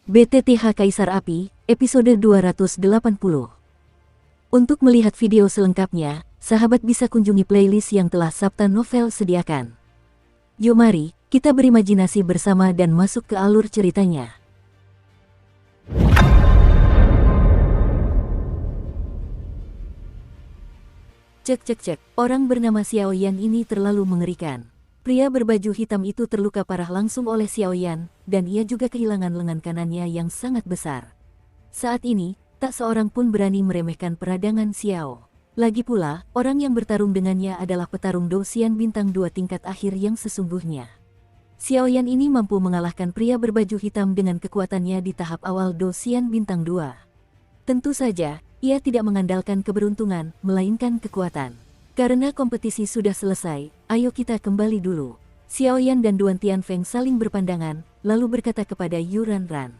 BTTH Kaisar Api, episode 280. Untuk melihat video selengkapnya, sahabat bisa kunjungi playlist yang telah Sabta Novel sediakan. Yuk mari, kita berimajinasi bersama dan masuk ke alur ceritanya. Cek, orang bernama Xiao Yan ini terlalu mengerikan. Pria berbaju hitam itu terluka parah langsung oleh Xiao Yan, dan ia juga kehilangan lengan kanannya yang sangat besar. Saat ini, tak seorang pun berani meremehkan peradangan Xiao. Lagi pula, orang yang bertarung dengannya adalah petarung Dosian bintang 2 tingkat akhir yang sesungguhnya. Xiao Yan ini mampu mengalahkan pria berbaju hitam dengan kekuatannya di tahap awal Dosian bintang 2. Tentu saja, ia tidak mengandalkan keberuntungan, melainkan kekuatan. Karena kompetisi sudah selesai, ayo kita kembali dulu. Xiao Yan dan Duan Tianfeng saling berpandangan, lalu berkata kepada Yu Ranran.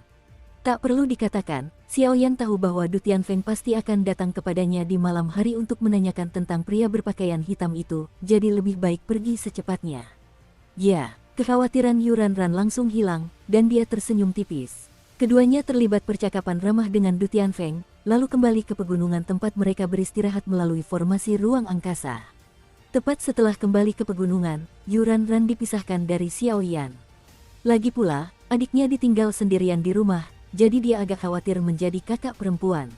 Tak perlu dikatakan, Xiao Yan tahu bahwa Du Tianfeng pasti akan datang kepadanya di malam hari untuk menanyakan tentang pria berpakaian hitam itu, jadi lebih baik pergi secepatnya. Ya, kekhawatiran Yu Ranran langsung hilang, dan dia tersenyum tipis. Keduanya terlibat percakapan ramah dengan Du Tianfeng, lalu kembali ke pegunungan tempat mereka beristirahat melalui formasi ruang angkasa. Tepat setelah kembali ke pegunungan, Yu Ranran dipisahkan dari Xiao Yan. Lagi pula, adiknya ditinggal sendirian di rumah, jadi dia agak khawatir menjadi kakak perempuan.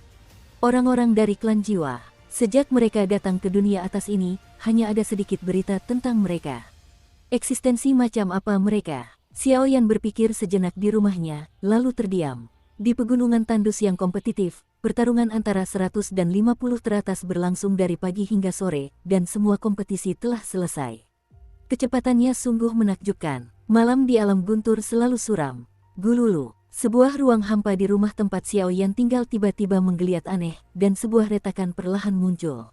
Orang-orang dari klan jiwa, sejak mereka datang ke dunia atas ini, hanya ada sedikit berita tentang mereka. Eksistensi macam apa mereka? Xiao Yan berpikir sejenak di rumahnya, lalu terdiam. Di pegunungan tandus yang kompetitif, pertarungan antara 100 dan 50 teratas berlangsung dari pagi hingga sore, dan semua kompetisi telah selesai. Kecepatannya sungguh menakjubkan. Malam di alam guntur selalu suram. Gululu, sebuah ruang hampa di rumah tempat Xiao Yan tinggal tiba-tiba menggeliat aneh, dan sebuah retakan perlahan muncul.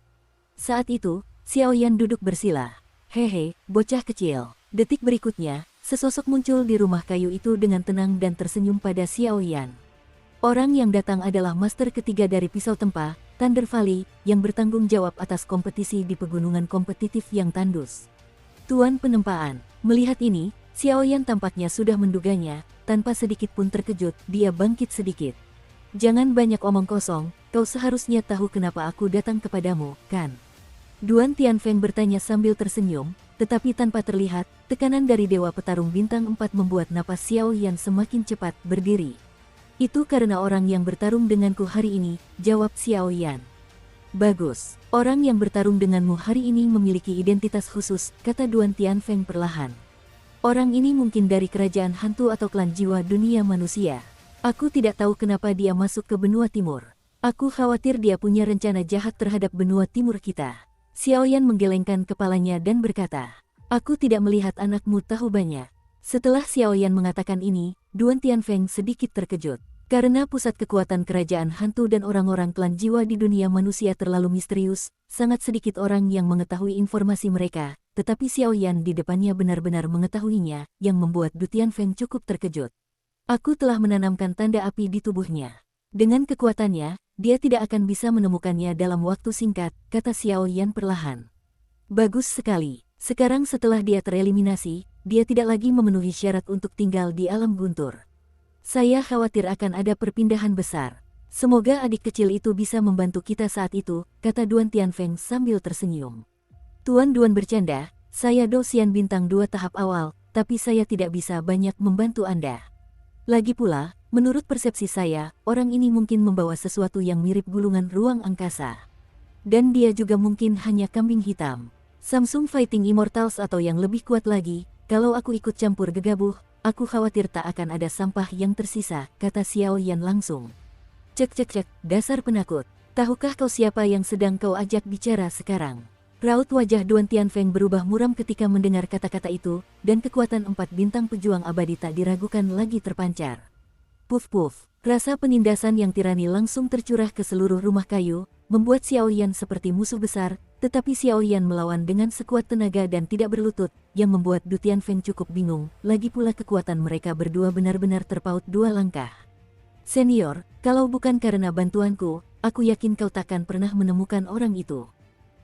Saat itu, Xiao Yan duduk bersila. Hehe, bocah kecil. Detik berikutnya, sesosok muncul di rumah kayu itu dengan tenang dan tersenyum pada Xiao Yan. Orang yang datang adalah master ketiga dari Pisau Tempa, Thunder Valley, yang bertanggung jawab atas kompetisi di pegunungan kompetitif yang tandus. Tuan Penempaan, melihat ini, Xiao Yan tampaknya sudah menduganya, tanpa sedikit pun terkejut, dia bangkit sedikit. Jangan banyak omong kosong, kau seharusnya tahu kenapa aku datang kepadamu, kan? Duan Tianfeng bertanya sambil tersenyum, tetapi tanpa terlihat, tekanan dari Dewa Petarung Bintang 4 membuat napas Xiao Yan semakin cepat berdiri. Itu karena orang yang bertarung denganku hari ini, jawab Xiao Yan. Bagus, orang yang bertarung denganmu hari ini memiliki identitas khusus, kata Duan Tianfeng perlahan. Orang ini mungkin dari kerajaan hantu atau klan jiwa dunia manusia. Aku tidak tahu kenapa dia masuk ke benua timur. Aku khawatir dia punya rencana jahat terhadap benua timur kita. Xiao Yan menggelengkan kepalanya dan berkata, aku tidak melihat anakmu tahu banyak. Setelah Xiao Yan mengatakan ini, Duan Tianfeng sedikit terkejut. Karena pusat kekuatan kerajaan hantu dan orang-orang klan jiwa di dunia manusia terlalu misterius, sangat sedikit orang yang mengetahui informasi mereka, tetapi Xiao Yan di depannya benar-benar mengetahuinya, yang membuat Du Tianfeng cukup terkejut. Aku telah menanamkan tanda api di tubuhnya. Dengan kekuatannya, dia tidak akan bisa menemukannya dalam waktu singkat, kata Xiao Yan perlahan. Bagus sekali. Sekarang setelah dia tereliminasi, dia tidak lagi memenuhi syarat untuk tinggal di alam guntur. Saya khawatir akan ada perpindahan besar. Semoga adik kecil itu bisa membantu kita saat itu, kata Duan Tianfeng sambil tersenyum. Tuan Duan bercanda, saya Dosian bintang 2 tahap awal, tapi saya tidak bisa banyak membantu Anda. Lagi pula, menurut persepsi saya, orang ini mungkin membawa sesuatu yang mirip gulungan ruang angkasa. Dan dia juga mungkin hanya kambing hitam. Samsung Fighting Immortals atau yang lebih kuat lagi, kalau aku ikut campur gegabah, aku khawatir tak akan ada sampah yang tersisa, kata Xiao Yan langsung. Cek, dasar penakut. Tahukah kau siapa yang sedang kau ajak bicara sekarang? Raut wajah Duan Tianfeng berubah muram ketika mendengar kata-kata itu, dan kekuatan 4 bintang pejuang abadi tak diragukan lagi terpancar. Puf, rasa penindasan yang tirani langsung tercurah ke seluruh rumah kayu, membuat Xiao Yan seperti musuh besar, tetapi Xiao Yan melawan dengan sekuat tenaga dan tidak berlutut, yang membuat Du Tianfeng cukup bingung, lagi pula kekuatan mereka berdua benar-benar terpaut 2 langkah. Senior, kalau bukan karena bantuanku, aku yakin kau takkan pernah menemukan orang itu.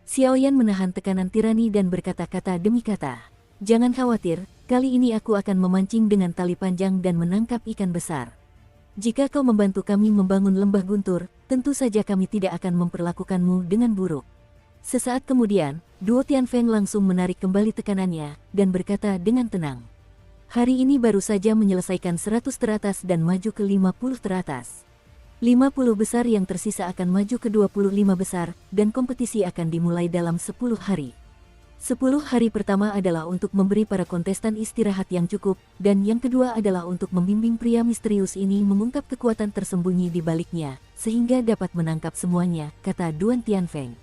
Xiao Yan menahan tekanan tirani dan berkata-kata demi kata. Jangan khawatir, kali ini aku akan memancing dengan tali panjang dan menangkap ikan besar. Jika kau membantu kami membangun lembah guntur, tentu saja kami tidak akan memperlakukanmu dengan buruk. Sesaat kemudian, Duo Tianfeng langsung menarik kembali tekanannya, dan berkata dengan tenang. Hari ini baru saja menyelesaikan 100 teratas dan maju ke 50 teratas. 50 besar yang tersisa akan maju ke 25 besar, dan kompetisi akan dimulai dalam 10 hari. 10 hari pertama adalah untuk memberi para kontestan istirahat yang cukup, dan yang kedua adalah untuk membimbing pria misterius ini mengungkap kekuatan tersembunyi di baliknya, sehingga dapat menangkap semuanya, kata Duan Tianfeng.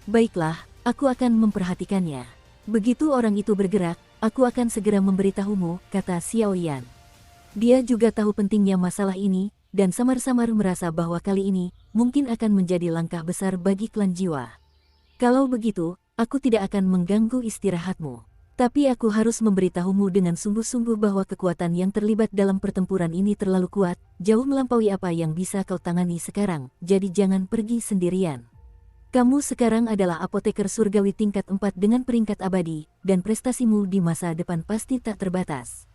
Baiklah, aku akan memperhatikannya. Begitu orang itu bergerak, aku akan segera memberitahumu, kata Xiao Yan. Dia juga tahu pentingnya masalah ini, dan samar-samar merasa bahwa kali ini mungkin akan menjadi langkah besar bagi klan Jiwa. Kalau begitu, aku tidak akan mengganggu istirahatmu. Tapi aku harus memberitahumu dengan sungguh-sungguh bahwa kekuatan yang terlibat dalam pertempuran ini terlalu kuat, jauh melampaui apa yang bisa kau tangani sekarang, jadi jangan pergi sendirian. Kamu sekarang adalah apoteker surgawi tingkat 4 dengan peringkat abadi, dan prestasimu di masa depan pasti tak terbatas.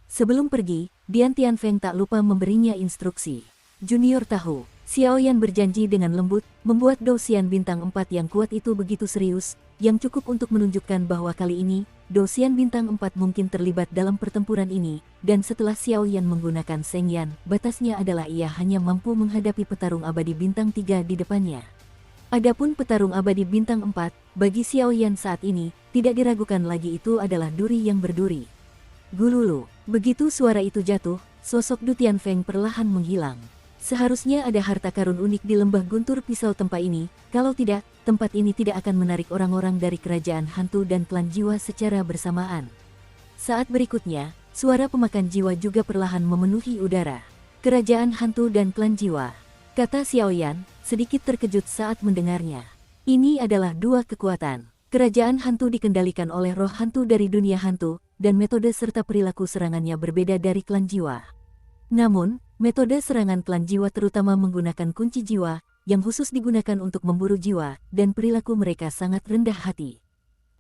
Sebelum pergi, Duan Tianfeng tak lupa memberinya instruksi. Junior tahu, Xiao Yan berjanji dengan lembut, membuat Dosian bintang 4 yang kuat itu begitu serius, yang cukup untuk menunjukkan bahwa kali ini, Dosian bintang 4 mungkin terlibat dalam pertempuran ini, dan setelah Xiao Yan menggunakan Seng Yan, batasnya adalah ia hanya mampu menghadapi petarung abadi bintang 3 di depannya. Adapun petarung abadi bintang 4, bagi Xiao Yan saat ini, tidak diragukan lagi itu adalah duri yang berduri. Gululu, begitu suara itu jatuh, sosok Du Tianfeng perlahan menghilang. Seharusnya ada harta karun unik di lembah guntur pisau tempat ini, kalau tidak, tempat ini tidak akan menarik orang-orang dari kerajaan hantu dan klan jiwa secara bersamaan. Saat berikutnya, suara pemakan jiwa juga perlahan memenuhi udara. Kerajaan hantu dan klan jiwa, kata Xiao Yan, sedikit terkejut saat mendengarnya. Ini adalah dua kekuatan. Kerajaan hantu dikendalikan oleh roh hantu dari dunia hantu, dan metode serta perilaku serangannya berbeda dari klan jiwa. Namun, metode serangan klan jiwa terutama menggunakan kunci jiwa, yang khusus digunakan untuk memburu jiwa, dan perilaku mereka sangat rendah hati.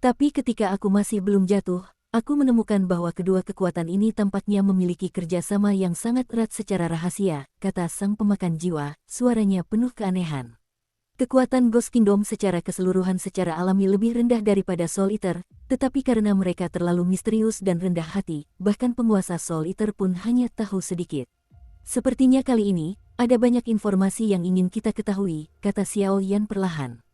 Tapi ketika aku masih belum jatuh, aku menemukan bahwa kedua kekuatan ini tampaknya memiliki kerjasama yang sangat erat secara rahasia, kata sang pemakan jiwa, suaranya penuh keanehan. Kekuatan Ghost Kingdom secara keseluruhan secara alami lebih rendah daripada Soul Eater, tetapi karena mereka terlalu misterius dan rendah hati, bahkan penguasa Soul Eater pun hanya tahu sedikit. Sepertinya kali ini, ada banyak informasi yang ingin kita ketahui, kata Xiao Yan perlahan.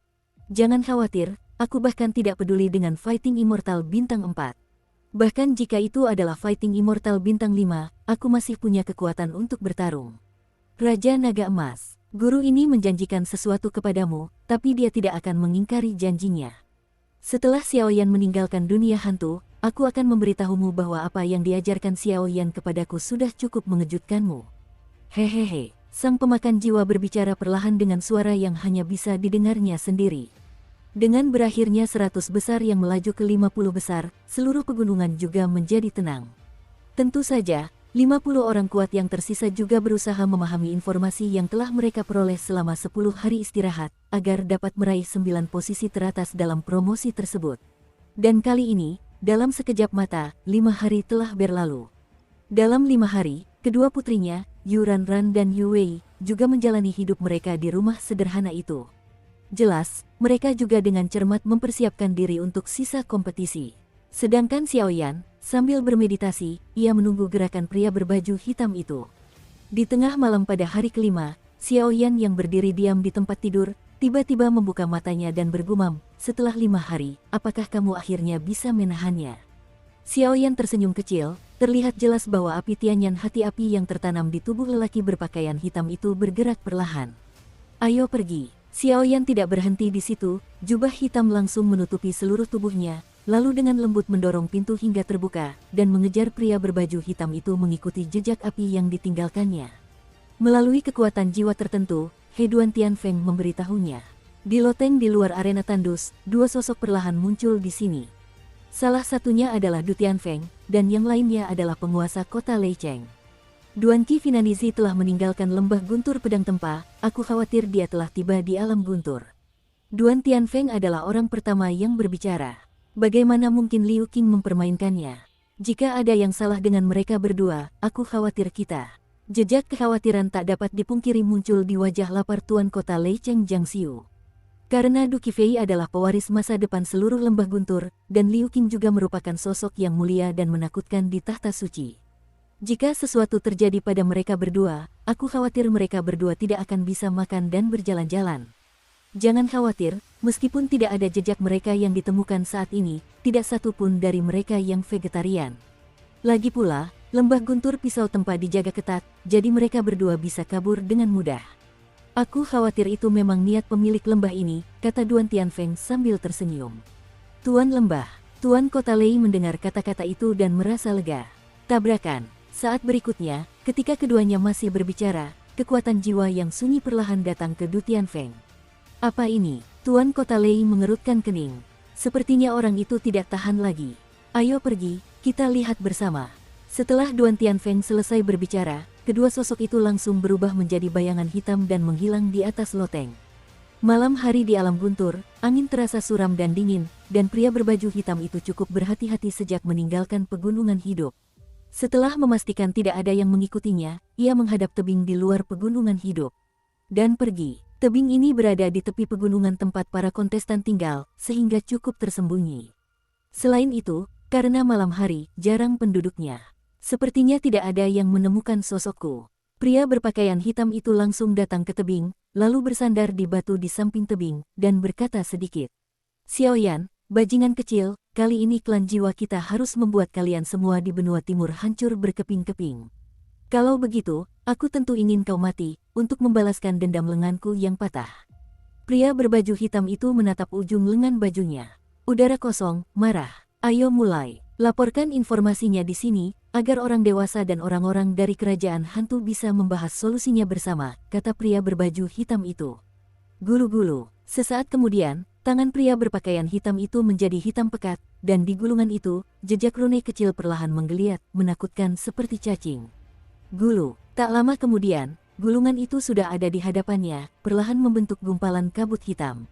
Jangan khawatir, aku bahkan tidak peduli dengan Fighting Immortal Bintang 4. Bahkan jika itu adalah Fighting Immortal Bintang 5, aku masih punya kekuatan untuk bertarung. Raja Naga Emas, guru ini menjanjikan sesuatu kepadamu, tapi dia tidak akan mengingkari janjinya. Setelah Xiao Yan meninggalkan dunia hantu, aku akan memberitahumu bahwa apa yang diajarkan Xiao Yan kepadaku sudah cukup mengejutkanmu. Hehehe, sang pemakan jiwa berbicara perlahan dengan suara yang hanya bisa didengarnya sendiri. Dengan berakhirnya 100 besar yang melaju ke 50 besar, seluruh pegunungan juga menjadi tenang. Tentu saja, 50 orang kuat yang tersisa juga berusaha memahami informasi yang telah mereka peroleh selama 10 hari istirahat, agar dapat meraih 9 posisi teratas dalam promosi tersebut. Dan kali ini, dalam sekejap mata, 5 hari telah berlalu. Dalam 5 hari, kedua putrinya, Yu Ranran dan Yu Wei, juga menjalani hidup mereka di rumah sederhana itu. Jelas, mereka juga dengan cermat mempersiapkan diri untuk sisa kompetisi. Sedangkan Xiao Yan, sambil bermeditasi, ia menunggu gerakan pria berbaju hitam itu. Di tengah malam pada hari kelima, Xiao Yan yang berdiri diam di tempat tidur, tiba-tiba membuka matanya dan bergumam, setelah 5 hari, apakah kamu akhirnya bisa menahannya? Xiao Yan tersenyum kecil, terlihat jelas bahwa api tianyan hati api yang tertanam di tubuh lelaki berpakaian hitam itu bergerak perlahan. Ayo pergi. Xiao Yan tidak berhenti di situ, jubah hitam langsung menutupi seluruh tubuhnya, lalu dengan lembut mendorong pintu hingga terbuka, dan mengejar pria berbaju hitam itu mengikuti jejak api yang ditinggalkannya. Melalui kekuatan jiwa tertentu, He Duan Tianfeng memberitahunya. Di loteng di luar arena tandus, dua sosok perlahan muncul di sini. Salah satunya adalah Du Tianfeng, dan yang lainnya adalah penguasa kota Leicheng. Duan Qi Finanizi telah meninggalkan lembah guntur pedang tempa, aku khawatir dia telah tiba di alam guntur. Duan Tianfeng adalah orang pertama yang berbicara. Bagaimana mungkin Liu Qing mempermainkannya? Jika ada yang salah dengan mereka berdua, aku khawatir kita Jejak kekhawatiran tak dapat dipungkiri muncul di wajah lapar Tuan Kota Lei Cheng Jiangxiu. Karena Du Qifei adalah pewaris masa depan seluruh lembah guntur, dan Liu Qing juga merupakan sosok yang mulia dan menakutkan di tahta suci. Jika sesuatu terjadi pada mereka berdua, aku khawatir mereka berdua tidak akan bisa makan dan berjalan-jalan. Jangan khawatir, meskipun tidak ada jejak mereka yang ditemukan saat ini, tidak satu pun dari mereka yang vegetarian. Lagi pula, lembah guntur pisau tempa dijaga ketat, jadi mereka berdua bisa kabur dengan mudah. Aku khawatir itu memang niat pemilik lembah ini, kata Duan Tianfeng sambil tersenyum. Tuan Lembah, Tuan Kota Lei mendengar kata-kata itu dan merasa lega. Tabrakan. Saat berikutnya, ketika keduanya masih berbicara, kekuatan jiwa yang sunyi perlahan datang ke Du Tianfeng. Apa ini? Tuan Kota Lei mengerutkan kening. Sepertinya orang itu tidak tahan lagi. Ayo pergi, kita lihat bersama. Setelah Duan Tianfeng selesai berbicara, kedua sosok itu langsung berubah menjadi bayangan hitam dan menghilang di atas loteng. Malam hari di alam guntur, angin terasa suram dan dingin, dan pria berbaju hitam itu cukup berhati-hati sejak meninggalkan pegunungan hidup. Setelah memastikan tidak ada yang mengikutinya, ia menghadap tebing di luar pegunungan hidup. Dan pergi. Tebing ini berada di tepi pegunungan tempat para kontestan tinggal, sehingga cukup tersembunyi. Selain itu, karena malam hari, jarang penduduknya. Sepertinya tidak ada yang menemukan sosokku. Pria berpakaian hitam itu langsung datang ke tebing, lalu bersandar di batu di samping tebing, dan berkata sedikit. Xiaoyan, bajingan kecil, kali ini klan jiwa kita harus membuat kalian semua di benua timur hancur berkeping-keping. Kalau begitu, aku tentu ingin kau mati, untuk membalaskan dendam lenganku yang patah. Pria berbaju hitam itu menatap ujung lengan bajunya. Udara kosong, marah. Ayo mulai, laporkan informasinya di sini, agar orang dewasa dan orang-orang dari kerajaan hantu bisa membahas solusinya bersama, kata pria berbaju hitam itu. Gulu-gulu. Sesaat kemudian, tangan pria berpakaian hitam itu menjadi hitam pekat, dan di gulungan itu, jejak rune kecil perlahan menggeliat, menakutkan seperti cacing. Gulu. Tak lama kemudian, gulungan itu sudah ada di hadapannya, perlahan membentuk gumpalan kabut hitam.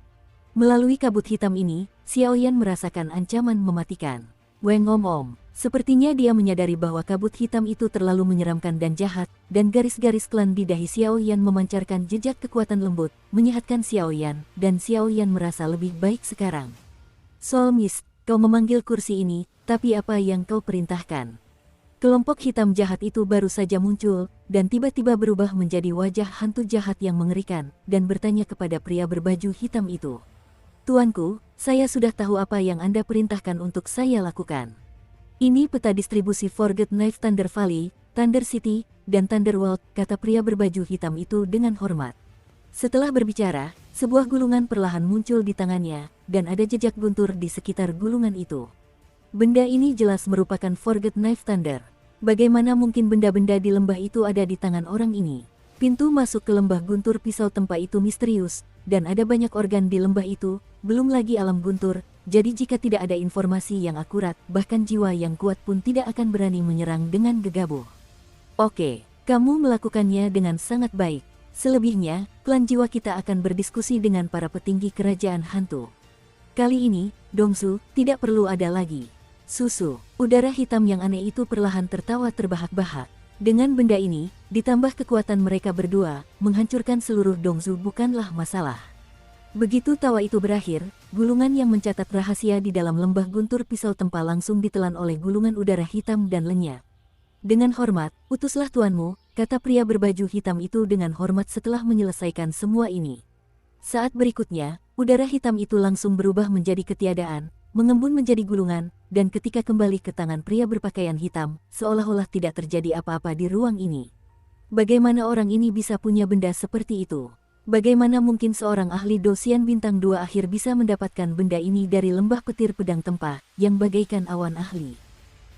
Melalui kabut hitam ini, Xiaoyan merasakan ancaman mematikan. Weng Om. Sepertinya dia menyadari bahwa kabut hitam itu terlalu menyeramkan dan jahat, dan garis-garis klan di dahi Xiaoyan memancarkan jejak kekuatan lembut, menyehatkan Xiaoyan, dan Xiaoyan merasa lebih baik sekarang. Soul Mist, kau memanggil kursi ini, tapi apa yang kau perintahkan? Kelompok hitam jahat itu baru saja muncul, dan tiba-tiba berubah menjadi wajah hantu jahat yang mengerikan, dan bertanya kepada pria berbaju hitam itu. Tuanku, saya sudah tahu apa yang Anda perintahkan untuk saya lakukan. Ini peta distribusi Forget Knife Thunder Valley, Thunder City, dan Thunder World, kata pria berbaju hitam itu dengan hormat. Setelah berbicara, sebuah gulungan perlahan muncul di tangannya, dan ada jejak guntur di sekitar gulungan itu. Benda ini jelas merupakan Forget Knife Thunder. Bagaimana mungkin benda-benda di lembah itu ada di tangan orang ini? Pintu masuk ke lembah guntur pisau tempa itu misterius, dan ada banyak organ di lembah itu, belum lagi alam guntur, jadi jika tidak ada informasi yang akurat, bahkan jiwa yang kuat pun tidak akan berani menyerang dengan gegabah. Oke, kamu melakukannya dengan sangat baik. Selebihnya, klan jiwa kita akan berdiskusi dengan para petinggi kerajaan hantu. Kali ini, Dongsu, tidak perlu ada lagi. Susu, udara hitam yang aneh itu perlahan tertawa terbahak-bahak. Dengan benda ini, ditambah kekuatan mereka berdua, menghancurkan seluruh Dongsu bukanlah masalah. Begitu tawa itu berakhir, gulungan yang mencatat rahasia di dalam lembah guntur pisau tempa langsung ditelan oleh gulungan udara hitam dan lenyap. Dengan hormat, utuslah tuanmu, kata pria berbaju hitam itu dengan hormat setelah menyelesaikan semua ini. Saat berikutnya, udara hitam itu langsung berubah menjadi ketiadaan, mengembun menjadi gulungan, dan ketika kembali ke tangan pria berpakaian hitam, seolah-olah tidak terjadi apa-apa di ruang ini. Bagaimana orang ini bisa punya benda seperti itu? Bagaimana mungkin seorang ahli dosian bintang 2 akhir bisa mendapatkan benda ini dari lembah petir pedang tempa, yang bagaikan awan ahli?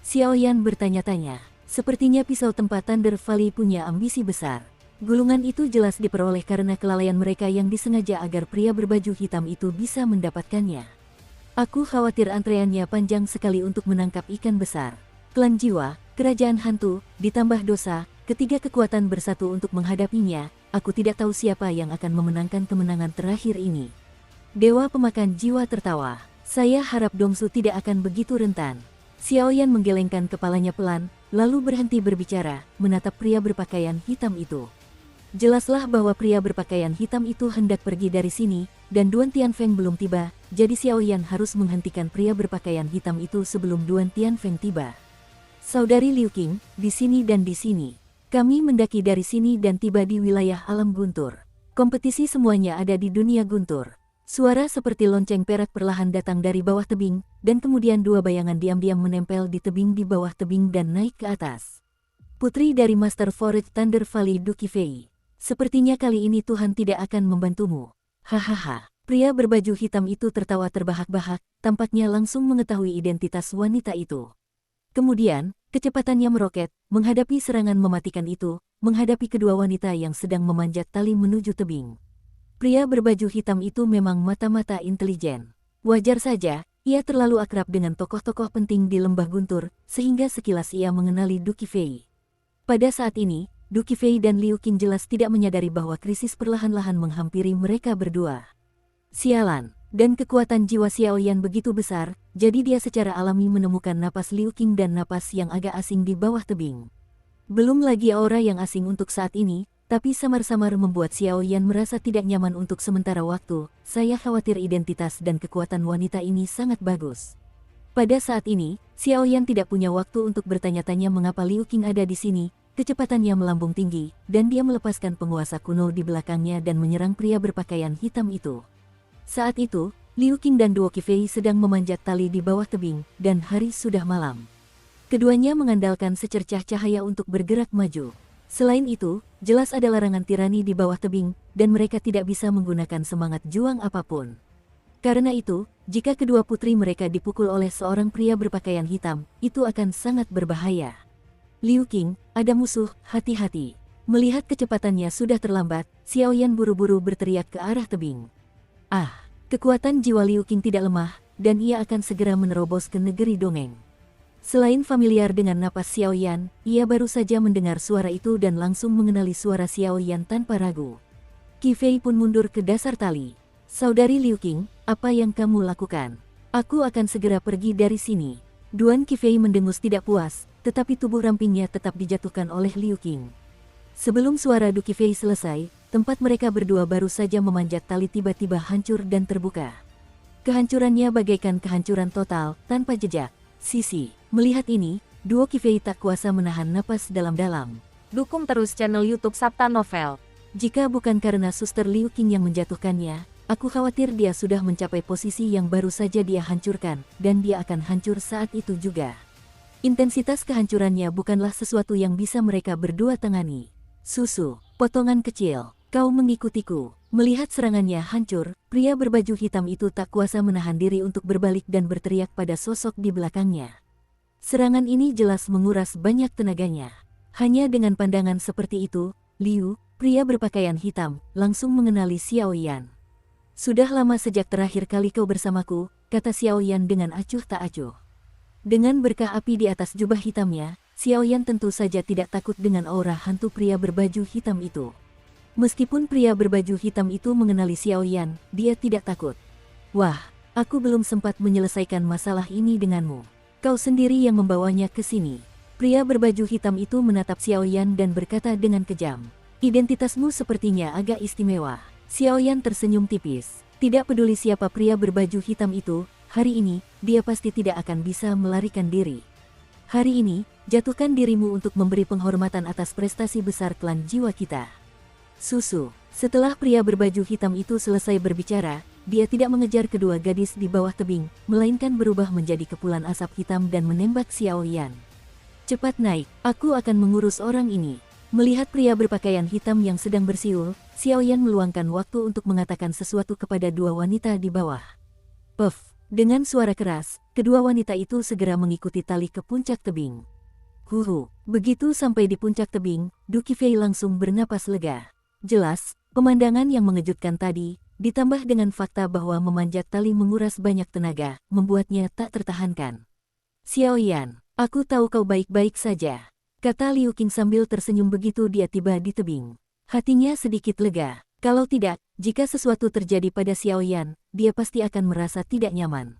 Xiaoyan bertanya-tanya. Sepertinya pisau tempa Thunder Valley punya ambisi besar. Gulungan itu jelas diperoleh karena kelalaian mereka yang disengaja agar pria berbaju hitam itu bisa mendapatkannya. Aku khawatir antreannya panjang sekali untuk menangkap ikan besar. Klan jiwa, kerajaan hantu, ditambah dosa, ketiga kekuatan bersatu untuk menghadapinya, aku tidak tahu siapa yang akan memenangkan kemenangan terakhir ini. Dewa pemakan jiwa tertawa. Saya harap Dongsu tidak akan begitu rentan. Xiaoyan menggelengkan kepalanya pelan, lalu berhenti berbicara, menatap pria berpakaian hitam itu. Jelaslah bahwa pria berpakaian hitam itu hendak pergi dari sini, dan Duan Tianfeng belum tiba, jadi Xiao Yan harus menghentikan pria berpakaian hitam itu sebelum Duan Tianfeng tiba. Saudari Liu Qing, di sini dan di sini. Kami mendaki dari sini dan tiba di wilayah alam guntur. Kompetisi semuanya ada di dunia guntur. Suara seperti lonceng perak perlahan datang dari bawah tebing, dan kemudian dua bayangan diam-diam menempel di tebing di bawah tebing dan naik ke atas. Putri dari Master Forest Thunder Valley Du Qifei. Sepertinya kali ini Tuhan tidak akan membantumu. Hahaha. Pria berbaju hitam itu tertawa terbahak-bahak, tampaknya langsung mengetahui identitas wanita itu. Kemudian, kecepatannya meroket, menghadapi serangan mematikan itu, menghadapi kedua wanita yang sedang memanjat tali menuju tebing. Pria berbaju hitam itu memang mata-mata intelijen. Wajar saja, ia terlalu akrab dengan tokoh-tokoh penting di lembah guntur, sehingga sekilas ia mengenali Du Qifei. Pada saat ini, Du Qifei dan Liu Qing jelas tidak menyadari bahwa krisis perlahan-lahan menghampiri mereka berdua. Sialan, dan kekuatan jiwa Xiao Yan begitu besar, jadi dia secara alami menemukan napas Liu Qing dan napas yang agak asing di bawah tebing. Belum lagi aura yang asing untuk saat ini, tapi samar-samar membuat Xiao Yan merasa tidak nyaman untuk sementara waktu. Saya khawatir identitas dan kekuatan wanita ini sangat bagus. Pada saat ini, Xiao Yan tidak punya waktu untuk bertanya-tanya mengapa Liu Qing ada di sini. Kecepatannya melambung tinggi, dan dia melepaskan penguasa kuno di belakangnya dan menyerang pria berpakaian hitam itu. Saat itu, Liu Qing dan Duo Qifei sedang memanjat tali di bawah tebing, dan hari sudah malam. Keduanya mengandalkan secercah cahaya untuk bergerak maju. Selain itu, jelas ada larangan tirani di bawah tebing, dan mereka tidak bisa menggunakan semangat juang apapun. Karena itu, jika kedua putri mereka dipukul oleh seorang pria berpakaian hitam, itu akan sangat berbahaya. Liu Qing, ada musuh, hati-hati. Melihat kecepatannya sudah terlambat, Xiao Yan buru-buru berteriak ke arah tebing. Ah, kekuatan jiwa Liu Qing tidak lemah, dan ia akan segera menerobos ke negeri dongeng. Selain familiar dengan napas Xiao Yan, ia baru saja mendengar suara itu dan langsung mengenali suara Xiao Yan tanpa ragu. Qifei pun mundur ke dasar tali. Saudari Liu Qing, apa yang kamu lakukan? Aku akan segera pergi dari sini. Duan Qifei mendengus tidak puas, tetapi tubuh rampingnya tetap dijatuhkan oleh Liu Qing. Sebelum suara Du Qifei selesai, tempat mereka berdua baru saja memanjat tali tiba-tiba hancur dan terbuka. Kehancurannya bagaikan kehancuran total, tanpa jejak. Sisi, melihat ini, Duo Qifei tak kuasa menahan napas dalam-dalam. Dukung terus channel YouTube Sabta Novel. Jika bukan karena suster Liu Qing yang menjatuhkannya, aku khawatir dia sudah mencapai posisi yang baru saja dia hancurkan, dan dia akan hancur saat itu juga. Intensitas kehancurannya bukanlah sesuatu yang bisa mereka berdua tangani. Susu, potongan kecil, kau mengikutiku. Melihat serangannya hancur, pria berbaju hitam itu tak kuasa menahan diri untuk berbalik dan berteriak pada sosok di belakangnya. Serangan ini jelas menguras banyak tenaganya. Hanya dengan pandangan seperti itu, Liu, pria berpakaian hitam, langsung mengenali Xiao Yan. Sudah lama sejak terakhir kali kau bersamaku, kata Xiao Yan dengan acuh tak acuh. Dengan berkah api di atas jubah hitamnya, Xiao Yan tentu saja tidak takut dengan aura hantu pria berbaju hitam itu. Meskipun pria berbaju hitam itu mengenali Xiao Yan, dia tidak takut. Wah, aku belum sempat menyelesaikan masalah ini denganmu. Kau sendiri yang membawanya ke sini. Pria berbaju hitam itu menatap Xiao Yan dan berkata dengan kejam. Identitasmu sepertinya agak istimewa. Xiao Yan tersenyum tipis. Tidak peduli siapa pria berbaju hitam itu, hari ini, dia pasti tidak akan bisa melarikan diri. Hari ini, jatuhkan dirimu untuk memberi penghormatan atas prestasi besar klan jiwa kita. Susu. Setelah pria berbaju hitam itu selesai berbicara, dia tidak mengejar kedua gadis di bawah tebing, melainkan berubah menjadi kepulan asap hitam dan menembak Xiao Yan. Cepat naik, aku akan mengurus orang ini. Melihat pria berpakaian hitam yang sedang bersiul, Xiao Yan meluangkan waktu untuk mengatakan sesuatu kepada dua wanita di bawah. Puff. Dengan suara keras, kedua wanita itu segera mengikuti tali ke puncak tebing. Huhu, begitu sampai di puncak tebing, Du Qifei langsung bernapas lega. Jelas, pemandangan yang mengejutkan tadi, ditambah dengan fakta bahwa memanjat tali menguras banyak tenaga, membuatnya tak tertahankan. Xiao Yan, aku tahu kau baik-baik saja, kata Liu Qing sambil tersenyum begitu dia tiba di tebing. Hatinya sedikit lega. Kalau tidak, jika sesuatu terjadi pada Xiao Yan, dia pasti akan merasa tidak nyaman.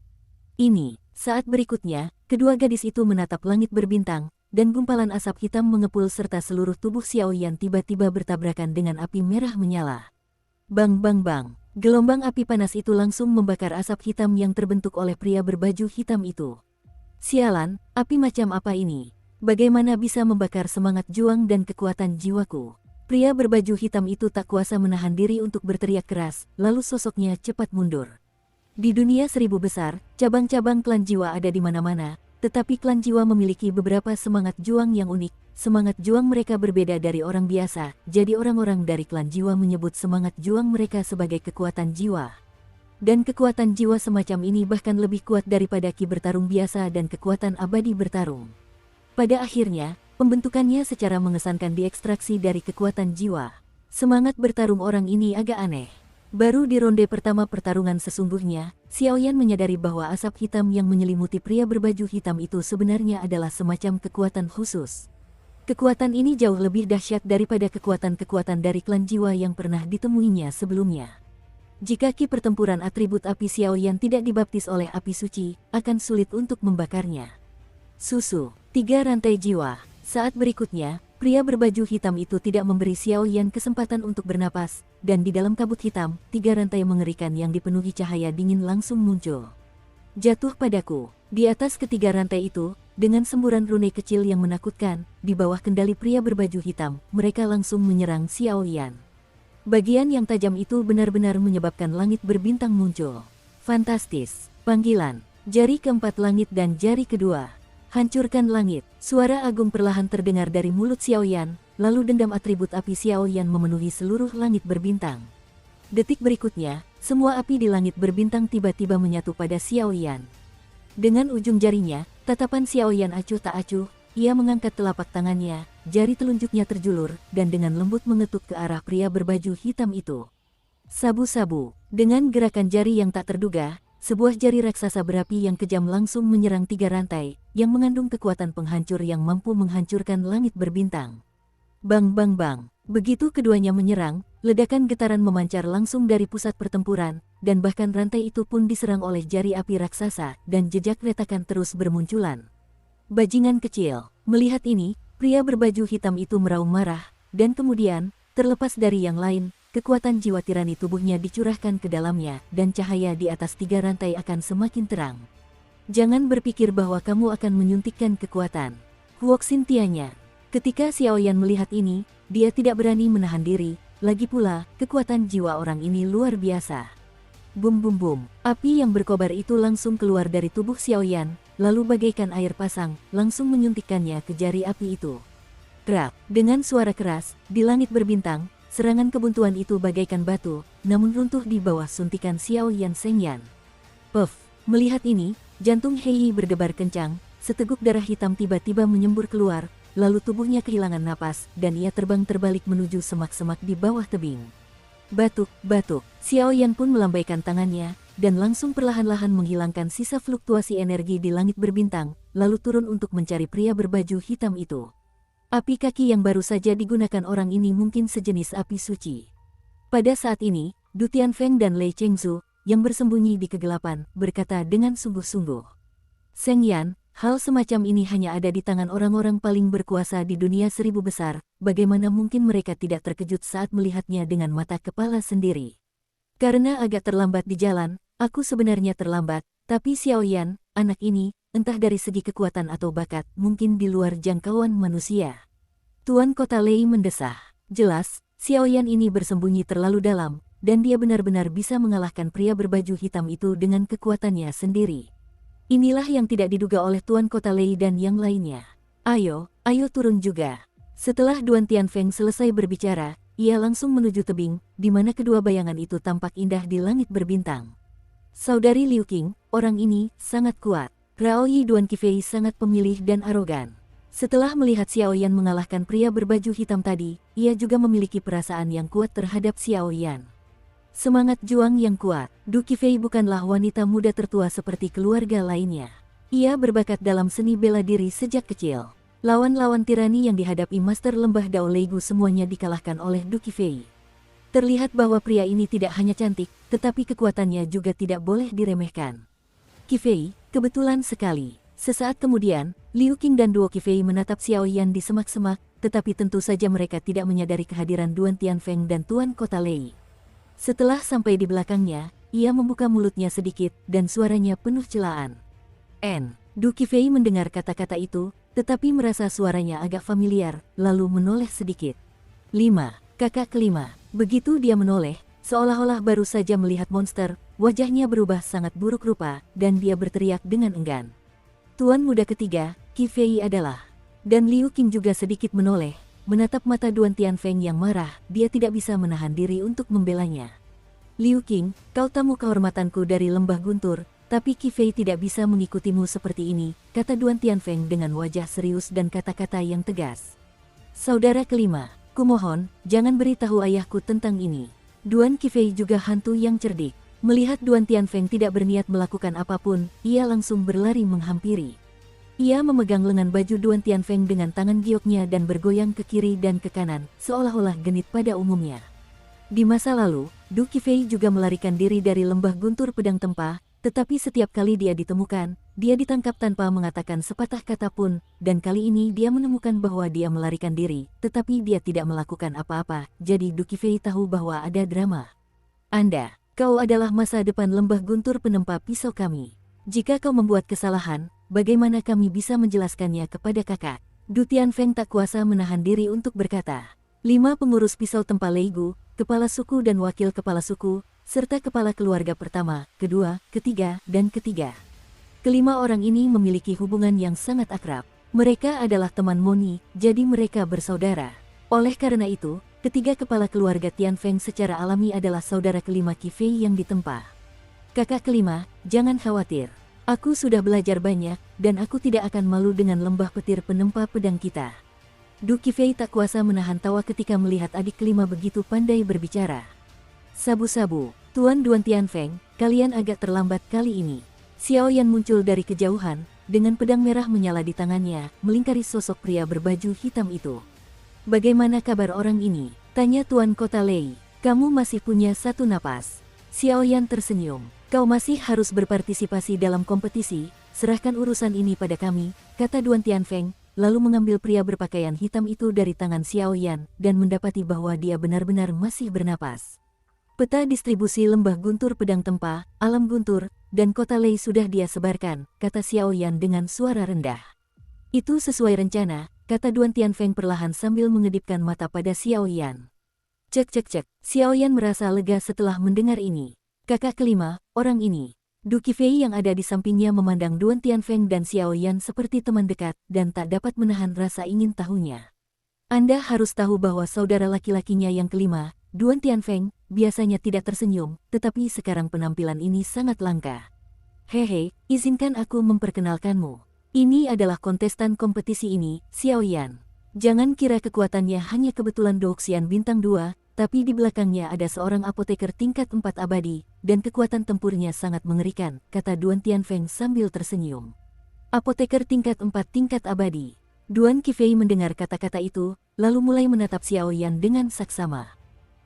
Ini, saat berikutnya, kedua gadis itu menatap langit berbintang, dan gumpalan asap hitam mengepul serta seluruh tubuh Xiaoyan tiba-tiba bertabrakan dengan api merah menyala. Bang bang bang, gelombang api panas itu langsung membakar asap hitam yang terbentuk oleh pria berbaju hitam itu. Sialan, api macam apa ini? Bagaimana bisa membakar semangat juang dan kekuatan jiwaku? Pria berbaju hitam itu tak kuasa menahan diri untuk berteriak keras, lalu sosoknya cepat mundur. Di dunia seribu besar, cabang-cabang klan jiwa ada di mana-mana, tetapi klan jiwa memiliki beberapa semangat juang yang unik. Semangat juang mereka berbeda dari orang biasa, jadi orang-orang dari klan jiwa menyebut semangat juang mereka sebagai kekuatan jiwa. Dan kekuatan jiwa semacam ini bahkan lebih kuat daripada ki bertarung biasa dan kekuatan abadi bertarung. Pada akhirnya, pembentukannya secara mengesankan diekstraksi dari kekuatan jiwa. Semangat bertarung orang ini agak aneh. Baru di ronde pertama pertarungan sesungguhnya, Xiaoyan menyadari bahwa asap hitam yang menyelimuti pria berbaju hitam itu sebenarnya adalah semacam kekuatan khusus. Kekuatan ini jauh lebih dahsyat daripada kekuatan-kekuatan dari klan jiwa yang pernah ditemuinya sebelumnya. Jika ki pertempuran atribut api Xiaoyan tidak dibaptis oleh api suci, akan sulit untuk membakarnya. Susu, 3 rantai jiwa. Saat berikutnya, pria berbaju hitam itu tidak memberi Xiaoyan kesempatan untuk bernapas, dan di dalam kabut hitam, 3 rantai mengerikan yang dipenuhi cahaya dingin langsung muncul. Jatuh padaku. Di atas ketiga rantai itu, dengan semburan rune kecil yang menakutkan, di bawah kendali pria berbaju hitam, mereka langsung menyerang Xiaoyan. Bagian yang tajam itu benar-benar menyebabkan langit berbintang muncul. Fantastis. Panggilan. Jari keempat langit dan jari kedua. Hancurkan langit. Suara agung perlahan terdengar dari mulut Xiaoyan, lalu dendam atribut api Xiaoyan memenuhi seluruh langit berbintang. Detik berikutnya, semua api di langit berbintang tiba-tiba menyatu pada Xiaoyan. Dengan ujung jarinya, tatapan Xiaoyan acuh tak acuh, ia mengangkat telapak tangannya, jari telunjuknya terjulur, dan dengan lembut mengetuk ke arah pria berbaju hitam itu. Sabu-sabu, dengan gerakan jari yang tak terduga, sebuah jari raksasa berapi yang kejam langsung menyerang 3 rantai, yang mengandung kekuatan penghancur yang mampu menghancurkan langit berbintang. Bang bang bang, begitu keduanya menyerang, ledakan getaran memancar langsung dari pusat pertempuran, dan bahkan rantai itu pun diserang oleh jari api raksasa, dan jejak retakan terus bermunculan. Bajingan kecil, melihat ini, pria berbaju hitam itu meraung marah, dan kemudian, terlepas dari yang lain, kekuatan jiwa tirani tubuhnya dicurahkan ke dalamnya, dan cahaya di atas 3 rantai akan semakin terang. Jangan berpikir bahwa kamu akan menyuntikkan kekuatan. Huoxin tianya. Ketika Xiaoyan melihat ini, dia tidak berani menahan diri, lagi pula, kekuatan jiwa orang ini luar biasa. Bum bum bum, api yang berkobar itu langsung keluar dari tubuh Xiaoyan, lalu bagaikan air pasang, langsung menyuntikkannya ke jari api itu. Krak, dengan suara keras, di langit berbintang, serangan kebuntuan itu bagaikan batu, namun runtuh di bawah suntikan Xiaoyan Shengyan. Puff, melihat ini, jantung Hei berdebar kencang, seteguk darah hitam tiba-tiba menyembur keluar, lalu tubuhnya kehilangan napas, dan ia terbang terbalik menuju semak-semak di bawah tebing. Batuk, batuk, Xiaoyan pun melambaikan tangannya, dan langsung perlahan-lahan menghilangkan sisa fluktuasi energi di langit berbintang, lalu turun untuk mencari pria berbaju hitam itu. Api kaki yang baru saja digunakan orang ini mungkin sejenis api suci. Pada saat ini, Du Tianfeng dan Lei Chengzu, yang bersembunyi di kegelapan, berkata dengan sungguh-sungguh. Shengyan, hal semacam ini hanya ada di tangan orang-orang paling berkuasa di dunia seribu besar, bagaimana mungkin mereka tidak terkejut saat melihatnya dengan mata kepala sendiri. Karena agak terlambat di jalan, aku sebenarnya terlambat, tapi Xiaoyan, anak ini, entah dari segi kekuatan atau bakat, mungkin di luar jangkauan manusia. Tuan Kota Lei mendesah. Jelas, Xiaoyan ini bersembunyi terlalu dalam, dan dia benar-benar bisa mengalahkan pria berbaju hitam itu dengan kekuatannya sendiri. Inilah yang tidak diduga oleh Tuan Kota Lei dan yang lainnya. Ayo, ayo turun juga. Setelah Duan Tianfeng selesai berbicara, ia langsung menuju tebing, di mana kedua bayangan itu tampak indah di langit berbintang. Saudari Liu Qing, orang ini sangat kuat. Rao Yi Duan Qifei sangat pemilih dan arogan. Setelah melihat Xiaoyan mengalahkan pria berbaju hitam tadi, ia juga memiliki perasaan yang kuat terhadap Xiaoyan. Semangat juang yang kuat. Du Qifei bukanlah wanita muda tertua seperti keluarga lainnya. Ia berbakat dalam seni bela diri sejak kecil. Lawan-lawan tirani yang dihadapi Master Lembah Dao Leigu semuanya dikalahkan oleh Du Qifei. Terlihat bahwa pria ini tidak hanya cantik, tetapi kekuatannya juga tidak boleh diremehkan. Qifei, kebetulan sekali. Sesaat kemudian, Liu Qing dan duo Qifei menatap Xiao Yan di semak-semak, tetapi tentu saja mereka tidak menyadari kehadiran Duan Tianfeng dan Tuan Kota Lei. Setelah sampai di belakangnya, ia membuka mulutnya sedikit dan suaranya penuh celaan. Du Qifei mendengar kata-kata itu, tetapi merasa suaranya agak familiar, lalu menoleh sedikit. 5. Kakak kelima. Begitu dia menoleh, seolah-olah baru saja melihat monster, wajahnya berubah sangat buruk rupa, dan dia berteriak dengan enggan. Tuan muda ketiga, Qifei adalah. Dan Liu Qing juga sedikit menoleh, menatap mata Duan Tianfeng yang marah, dia tidak bisa menahan diri untuk membelanya. Liu Qing, kau tamu kehormatanku dari lembah guntur, tapi Qifei tidak bisa mengikutimu seperti ini, kata Duan Tianfeng dengan wajah serius dan kata-kata yang tegas. Saudara kelima, kumohon, jangan beritahu ayahku tentang ini. Duan Qifei juga hantu yang cerdik. Melihat Duan Tianfeng tidak berniat melakukan apapun, ia langsung berlari menghampiri. Ia memegang lengan baju Duan Tianfeng dengan tangan gioknya dan bergoyang ke kiri dan ke kanan, seolah-olah genit pada umumnya. Di masa lalu, Du Qifei juga melarikan diri dari lembah guntur pedang tempah, tetapi setiap kali dia ditemukan, dia ditangkap tanpa mengatakan sepatah kata pun, dan kali ini dia menemukan bahwa dia melarikan diri, tetapi dia tidak melakukan apa-apa, jadi Du Qifei tahu bahwa ada drama. Kau adalah masa depan lembah guntur penempa pisau kami. Jika kau membuat kesalahan, bagaimana kami bisa menjelaskannya kepada kakak? Du Tianfeng tak kuasa menahan diri untuk berkata. 5 pengurus pisau tempa Leigu, kepala suku dan wakil kepala suku, serta kepala keluarga pertama, kedua, ketiga, dan ketiga. Kelima orang ini memiliki hubungan yang sangat akrab. Mereka adalah teman Moni, jadi mereka bersaudara. Oleh karena itu, ketiga kepala keluarga Tianfeng secara alami adalah saudara kelima Qifei yang ditempa. Kakak kelima, jangan khawatir. Aku sudah belajar banyak, dan aku tidak akan malu dengan lembah petir penempa pedang kita. Du Qifei tak kuasa menahan tawa ketika melihat adik kelima begitu pandai berbicara. Sabu-sabu, Tuan Duan Tianfeng, kalian agak terlambat kali ini. Xiao Yan muncul dari kejauhan, dengan pedang merah menyala di tangannya, melingkari sosok pria berbaju hitam itu. Bagaimana kabar orang ini? Tanya Tuan Kota Lei. Kamu masih punya satu napas. Xiao Yan tersenyum. Kau masih harus berpartisipasi dalam kompetisi, serahkan urusan ini pada kami, kata Duan Tianfeng, lalu mengambil pria berpakaian hitam itu dari tangan Xiao Yan, dan mendapati bahwa dia benar-benar masih bernapas. Peta distribusi lembah guntur pedang tempa, alam guntur, dan kota Lei sudah dia sebarkan, kata Xiao Yan dengan suara rendah. Itu sesuai rencana, kata Duan Tianfeng perlahan sambil mengedipkan mata pada Xiao Yan. Cek. Xiao Yan merasa lega setelah mendengar ini. Kakak kelima, orang ini. Du Qifei yang ada di sampingnya memandang Duan Tianfeng dan Xiao Yan seperti teman dekat dan tak dapat menahan rasa ingin tahunya. Anda harus tahu bahwa saudara laki-lakinya yang kelima, Duan Tianfeng, biasanya tidak tersenyum, tetapi sekarang penampilan ini sangat langka. Hehe, izinkan aku memperkenalkanmu. Ini adalah kontestan kompetisi ini, Xiao Yan. Jangan kira kekuatannya hanya kebetulan Douxian bintang 2, tapi di belakangnya ada seorang apoteker tingkat 4 abadi, dan kekuatan tempurnya sangat mengerikan, kata Duan Tianfeng sambil tersenyum. Apoteker tingkat 4 tingkat abadi. Duan Qifei mendengar kata-kata itu, lalu mulai menatap Xiao Yan dengan saksama.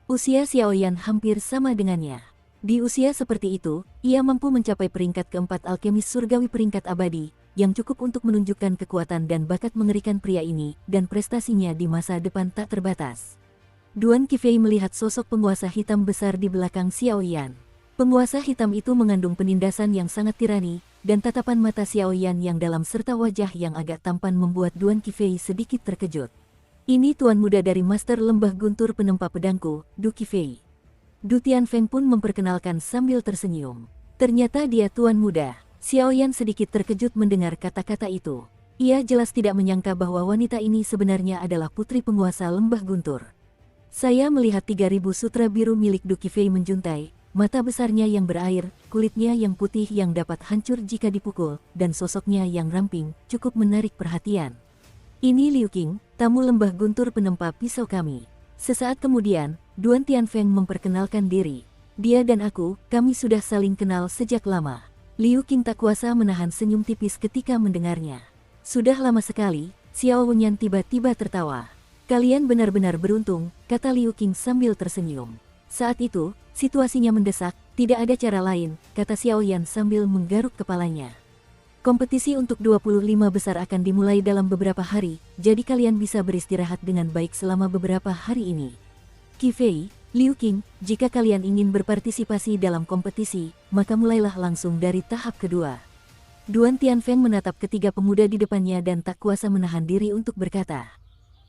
Usia Xiao Yan hampir sama dengannya. Di usia seperti itu, ia mampu mencapai peringkat keempat alkemis surgawi peringkat abadi, yang cukup untuk menunjukkan kekuatan dan bakat mengerikan pria ini, dan prestasinya di masa depan tak terbatas. Duan Qifei melihat sosok penguasa hitam besar di belakang Xiao Yan. Penguasa hitam itu mengandung penindasan yang sangat tirani, dan tatapan mata Xiao Yan yang dalam serta wajah yang agak tampan membuat Duan Qifei sedikit terkejut. Ini tuan muda dari Master Lembah Guntur penempa pedangku, Du Qifei. Du Tianfeng pun memperkenalkan sambil tersenyum. Ternyata dia tuan muda. Xiao Yan sedikit terkejut mendengar kata-kata itu. Ia jelas tidak menyangka bahwa wanita ini sebenarnya adalah putri penguasa Lembah Guntur. Saya melihat 3000 sutra biru milik Du Qifei menjuntai, mata besarnya yang berair, kulitnya yang putih yang dapat hancur jika dipukul, dan sosoknya yang ramping, cukup menarik perhatian. Ini Liu Qing, tamu lembah guntur penempa pisau kami. Sesaat kemudian, Duan Tianfeng memperkenalkan diri. Dia dan aku, kami sudah saling kenal sejak lama. Liu Qing tak kuasa menahan senyum tipis ketika mendengarnya. Sudah lama sekali, Xiao Wenyan tiba-tiba tertawa. Kalian benar-benar beruntung, kata Liu Qing sambil tersenyum. Saat itu, situasinya mendesak, tidak ada cara lain, kata Xiao Yan sambil menggaruk kepalanya. Kompetisi untuk 25 besar akan dimulai dalam beberapa hari, jadi kalian bisa beristirahat dengan baik selama beberapa hari ini. Qi Fei, Liu Qing, jika kalian ingin berpartisipasi dalam kompetisi, maka mulailah langsung dari tahap kedua. Duan Tianfeng menatap ketiga pemuda di depannya dan tak kuasa menahan diri untuk berkata,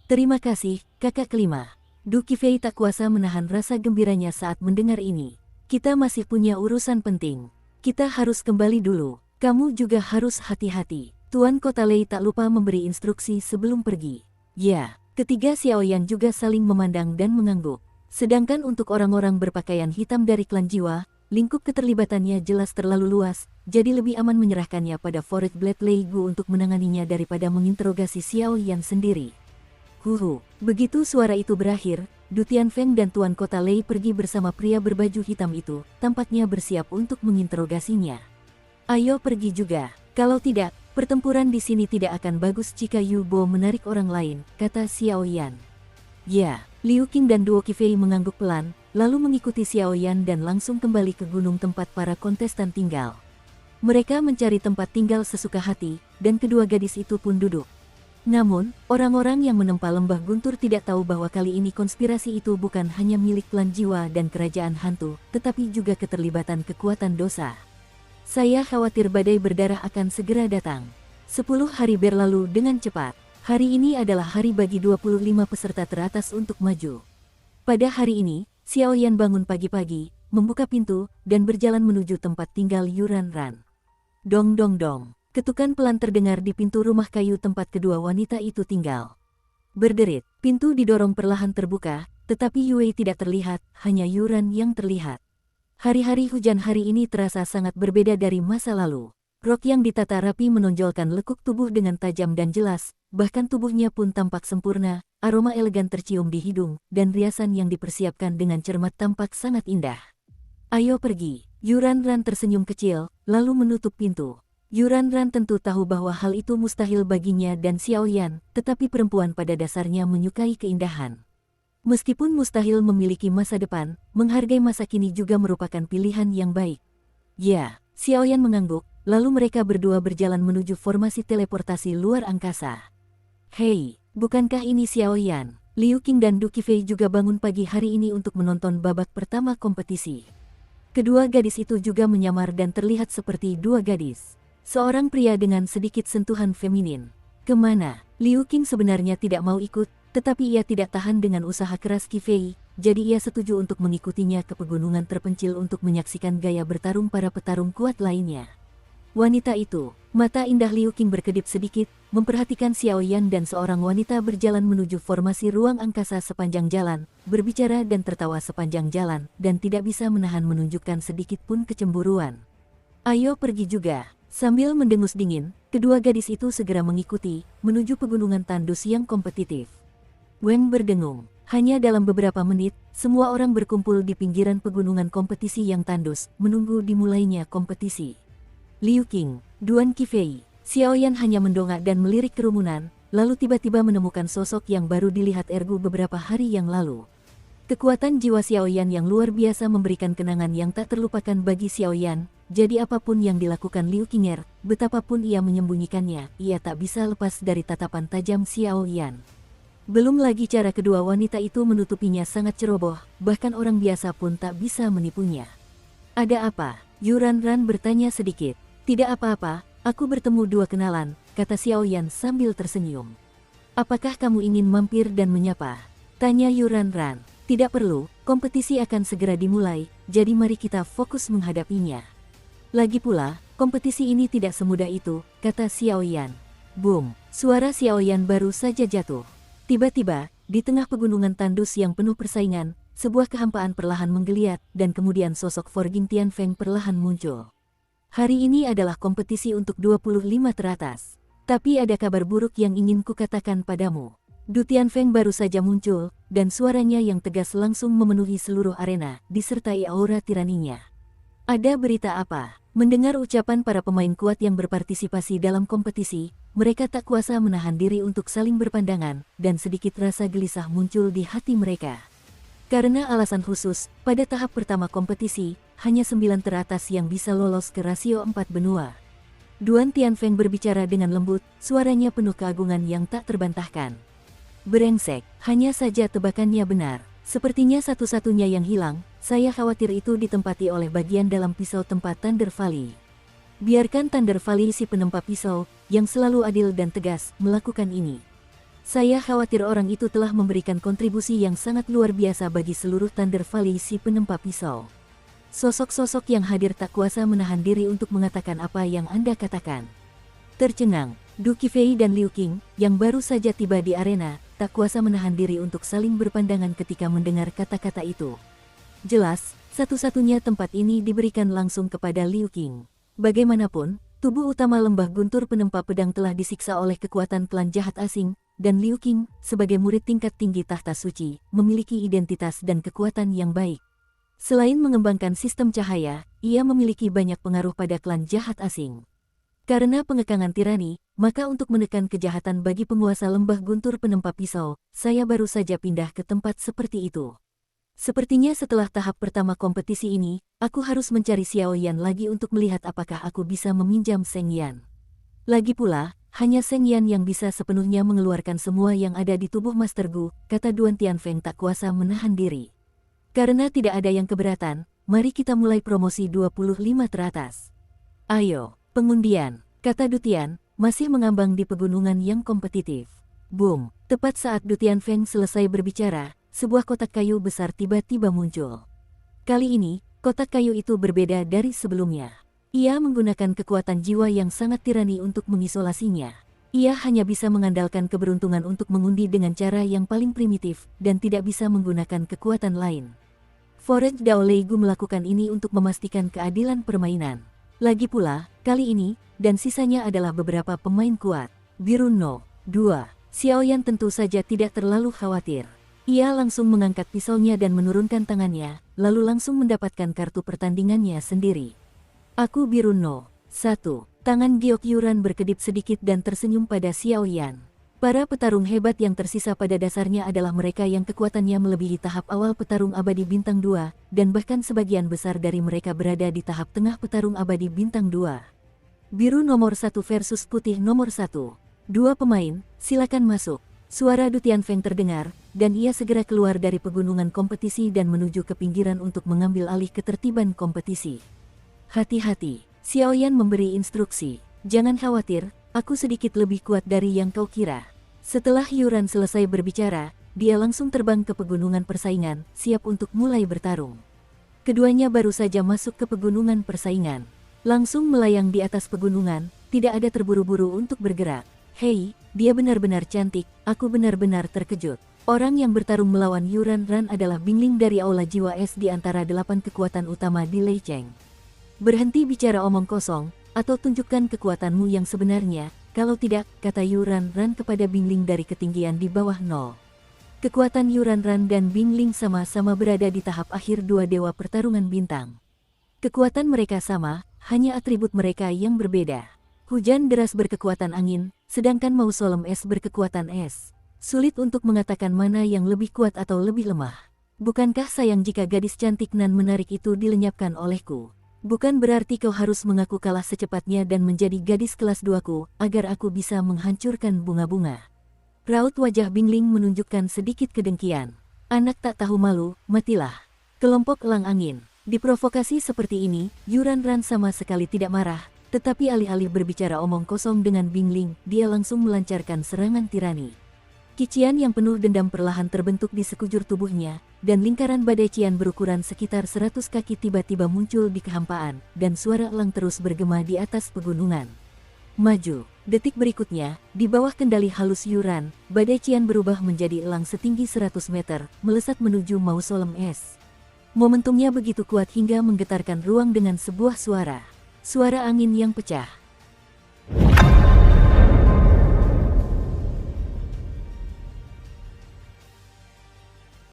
"Terima kasih, kakak kelima." Du Qifei tak kuasa menahan rasa gembiranya saat mendengar ini. "Kita masih punya urusan penting. Kita harus kembali dulu. Kamu juga harus hati-hati." Tuan Kota Lei tak lupa memberi instruksi sebelum pergi. Ya, ketiga Xiaoyan juga saling memandang dan mengangguk. Sedangkan untuk orang-orang berpakaian hitam dari klan jiwa, lingkup keterlibatannya jelas terlalu luas, jadi lebih aman menyerahkannya pada Fourth Blade Lei Gu untuk menanganinya daripada menginterogasi Xiaoyan sendiri. Huhu, begitu suara itu berakhir, Du Tianfeng dan Tuan Kota Lei pergi bersama pria berbaju hitam itu, tampaknya bersiap untuk menginterogasinya. "Ayo pergi juga, kalau tidak, pertempuran di sini tidak akan bagus jika Yu Bo menarik orang lain," kata Xiaoyan. Ya, Liu Qing dan Duo Qifei mengangguk pelan, lalu mengikuti Xiaoyan dan langsung kembali ke gunung tempat para kontestan tinggal. Mereka mencari tempat tinggal sesuka hati, dan kedua gadis itu pun duduk. Namun, orang-orang yang menempa lembah guntur tidak tahu bahwa kali ini konspirasi itu bukan hanya milik klan jiwa dan kerajaan hantu, tetapi juga keterlibatan kekuatan dosa. "Saya khawatir badai berdarah akan segera datang." 10 hari berlalu dengan cepat. Hari ini adalah hari bagi 25 peserta teratas untuk maju. Pada hari ini, Xiaoyan bangun pagi-pagi, membuka pintu, dan berjalan menuju tempat tinggal Yuran Ran. Dong dong dong. Ketukan pelan terdengar di pintu rumah kayu tempat kedua wanita itu tinggal. Berderit, pintu didorong perlahan terbuka, tetapi Yue tidak terlihat, hanya Yuran yang terlihat. Hari-hari hujan hari ini terasa sangat berbeda dari masa lalu. Rok yang ditata rapi menonjolkan lekuk tubuh dengan tajam dan jelas, bahkan tubuhnya pun tampak sempurna, aroma elegan tercium di hidung, dan riasan yang dipersiapkan dengan cermat tampak sangat indah. "Ayo pergi." Yuran Ran tersenyum kecil, lalu menutup pintu. Yuran Ran tentu tahu bahwa hal itu mustahil baginya dan Xiaoyan, tetapi perempuan pada dasarnya menyukai keindahan. Meskipun mustahil memiliki masa depan, menghargai masa kini juga merupakan pilihan yang baik. Ya, Xiaoyan mengangguk, lalu mereka berdua berjalan menuju formasi teleportasi luar angkasa. "Hei, bukankah ini Xiaoyan?" Liu Qing dan Du Qifei juga bangun pagi hari ini untuk menonton babak pertama kompetisi. Kedua gadis itu juga menyamar dan terlihat seperti dua gadis. Seorang pria dengan sedikit sentuhan feminin. Kemana? Liu Qing sebenarnya tidak mau ikut, tetapi ia tidak tahan dengan usaha keras Qifei, jadi ia setuju untuk mengikutinya ke pegunungan terpencil untuk menyaksikan gaya bertarung para petarung kuat lainnya. Wanita itu, mata indah Liu Qing berkedip sedikit, memperhatikan Xiaoyan dan seorang wanita berjalan menuju formasi ruang angkasa sepanjang jalan, berbicara dan tertawa sepanjang jalan, dan tidak bisa menahan menunjukkan sedikit pun kecemburuan. "Ayo pergi juga." Sambil mendengus dingin, kedua gadis itu segera mengikuti, menuju pegunungan tandus yang kompetitif. Weng berdengung. Hanya dalam beberapa menit, semua orang berkumpul di pinggiran pegunungan kompetisi yang tandus, menunggu dimulainya kompetisi. Liu Qing, Duan Qifei, Xiaoyan hanya mendongak dan melirik kerumunan, lalu tiba-tiba menemukan sosok yang baru dilihat Ergu beberapa hari yang lalu. Kekuatan jiwa Xiaoyan yang luar biasa memberikan kenangan yang tak terlupakan bagi Xiaoyan, jadi apapun yang dilakukan Liu Qinger, betapapun ia menyembunyikannya, ia tak bisa lepas dari tatapan tajam Xiaoyan. Belum lagi cara kedua wanita itu menutupinya sangat ceroboh, bahkan orang biasa pun tak bisa menipunya. "Ada apa?" Yuran Ran bertanya sedikit. "Tidak apa-apa, aku bertemu dua kenalan," kata Xiaoyan sambil tersenyum. "Apakah kamu ingin mampir dan menyapa?" tanya Yuran Ran. "Tidak perlu, kompetisi akan segera dimulai, jadi mari kita fokus menghadapinya. Lagi pula, kompetisi ini tidak semudah itu," kata Xiaoyan. Boom, suara Xiaoyan baru saja jatuh. Tiba-tiba, di tengah pegunungan tandus yang penuh persaingan, sebuah kehampaan perlahan menggeliat, dan kemudian sosok Forging Tianfeng perlahan muncul. "Hari ini adalah kompetisi untuk 25 teratas. Tapi ada kabar buruk yang ingin kukatakan padamu." Du Tianfeng baru saja muncul, dan suaranya yang tegas langsung memenuhi seluruh arena, disertai aura tiraninya. "Ada berita apa?" Mendengar ucapan para pemain kuat yang berpartisipasi dalam kompetisi, mereka tak kuasa menahan diri untuk saling berpandangan, dan sedikit rasa gelisah muncul di hati mereka. Karena alasan khusus, pada tahap pertama kompetisi, hanya 9 teratas yang bisa lolos ke rasio 4 benua. Duan Tianfeng berbicara dengan lembut, suaranya penuh keagungan yang tak terbantahkan. Brengsek, hanya saja tebakannya benar. Sepertinya satu-satunya yang hilang, saya khawatir itu ditempati oleh bagian dalam pisau tempat Thunder Valley. Biarkan Thunder Valley si penempa pisau, yang selalu adil dan tegas, melakukan ini. Saya khawatir orang itu telah memberikan kontribusi yang sangat luar biasa bagi seluruh Thunder Valley si penempa pisau. Sosok-sosok yang hadir tak kuasa menahan diri untuk mengatakan apa yang Anda katakan. Tercengang, Du Qifei dan Liu Qing, yang baru saja tiba di arena, tak kuasa menahan diri untuk saling berpandangan ketika mendengar kata-kata itu. Jelas, satu-satunya tempat ini diberikan langsung kepada Liu Qing. Bagaimanapun, tubuh utama lembah guntur penempa pedang telah disiksa oleh kekuatan klan jahat asing, dan Liu Qing, sebagai murid tingkat tinggi tahta suci, memiliki identitas dan kekuatan yang baik. Selain mengembangkan sistem cahaya, ia memiliki banyak pengaruh pada klan jahat asing. Karena pengekangan tirani, maka untuk menekan kejahatan bagi penguasa lembah guntur penempa pisau, saya baru saja pindah ke tempat seperti itu. Sepertinya setelah tahap pertama kompetisi ini, aku harus mencari Xiao Yan lagi untuk melihat apakah aku bisa meminjam Seng Yan. Lagi pula, hanya Seng Yan yang bisa sepenuhnya mengeluarkan semua yang ada di tubuh Master Gu, kata Duan Tianfeng tak kuasa menahan diri. Karena tidak ada yang keberatan, mari kita mulai promosi 25 teratas. Ayo, pengundian, kata Du Tian, masih mengambang di pegunungan yang kompetitif. Boom, tepat saat Du Tianfeng selesai berbicara, sebuah kotak kayu besar tiba-tiba muncul. Kali ini, kotak kayu itu berbeda dari sebelumnya. Ia menggunakan kekuatan jiwa yang sangat tirani untuk mengisolasinya. Ia hanya bisa mengandalkan keberuntungan untuk mengundi dengan cara yang paling primitif, dan tidak bisa menggunakan kekuatan lain. Forage Dao Leigu melakukan ini untuk memastikan keadilan permainan. Lagi pula, kali ini, dan sisanya adalah beberapa pemain kuat. Birun No. 2. Xiao Yan tentu saja tidak terlalu khawatir. Ia langsung mengangkat pisaunya dan menurunkan tangannya, lalu langsung mendapatkan kartu pertandingannya sendiri. Aku Birun No. 1. Tangan Giok Yuran berkedip sedikit dan tersenyum pada Xiao Yan. Para petarung hebat yang tersisa pada dasarnya adalah mereka yang kekuatannya melebihi tahap awal petarung abadi bintang 2, dan bahkan sebagian besar dari mereka berada di tahap tengah petarung abadi bintang 2. Biru nomor 1 versus putih nomor 1. Dua pemain, silakan masuk. Suara Du Tianfeng terdengar, dan ia segera keluar dari pegunungan kompetisi dan menuju ke pinggiran untuk mengambil alih ketertiban kompetisi. Hati-hati, Xiao Yan memberi instruksi. Jangan khawatir, aku sedikit lebih kuat dari yang kau kira. Setelah Yuran selesai berbicara, dia langsung terbang ke pegunungan persaingan, siap untuk mulai bertarung. Keduanya baru saja masuk ke pegunungan persaingan. Langsung melayang di atas pegunungan, tidak ada terburu-buru untuk bergerak. Hei, dia benar-benar cantik, aku benar-benar terkejut. Orang yang bertarung melawan Yuran Ran adalah Bingling dari Aula Jiwa Es di antara 8 kekuatan utama di Lei Cheng. Berhenti bicara omong kosong, atau tunjukkan kekuatanmu yang sebenarnya. Kalau tidak, kata Yuran Ran kepada Bingling dari ketinggian di bawah 0. Kekuatan Yuran Ran dan Bingling sama-sama berada di tahap akhir dua dewa pertarungan bintang. Kekuatan mereka sama, hanya atribut mereka yang berbeda. Hujan deras berkekuatan angin, sedangkan Mausolem Es berkekuatan es. Sulit untuk mengatakan mana yang lebih kuat atau lebih lemah. Bukankah sayang jika gadis cantik nan menarik itu dilenyapkan olehku? Bukan berarti kau harus mengaku kalah secepatnya dan menjadi gadis kelas 2ku, agar aku bisa menghancurkan bunga-bunga. Raut wajah Bingling menunjukkan sedikit kedengkian. Anak tak tahu malu, matilah. Kelompok elang angin. Diprovokasi seperti ini, Yuran Ran sama sekali tidak marah, tetapi alih-alih berbicara omong kosong dengan Bingling, dia langsung melancarkan serangan tirani. Kician yang penuh dendam perlahan terbentuk di sekujur tubuhnya, dan lingkaran badai cian berukuran sekitar 100 kaki tiba-tiba muncul di kehampaan, dan suara elang terus bergema di atas pegunungan. Maju. Detik berikutnya, di bawah kendali halus Yuran, badai cian berubah menjadi elang setinggi 100 meter, melesat menuju Mausolem Es. Momentumnya begitu kuat hingga menggetarkan ruang dengan sebuah suara. Suara angin yang pecah.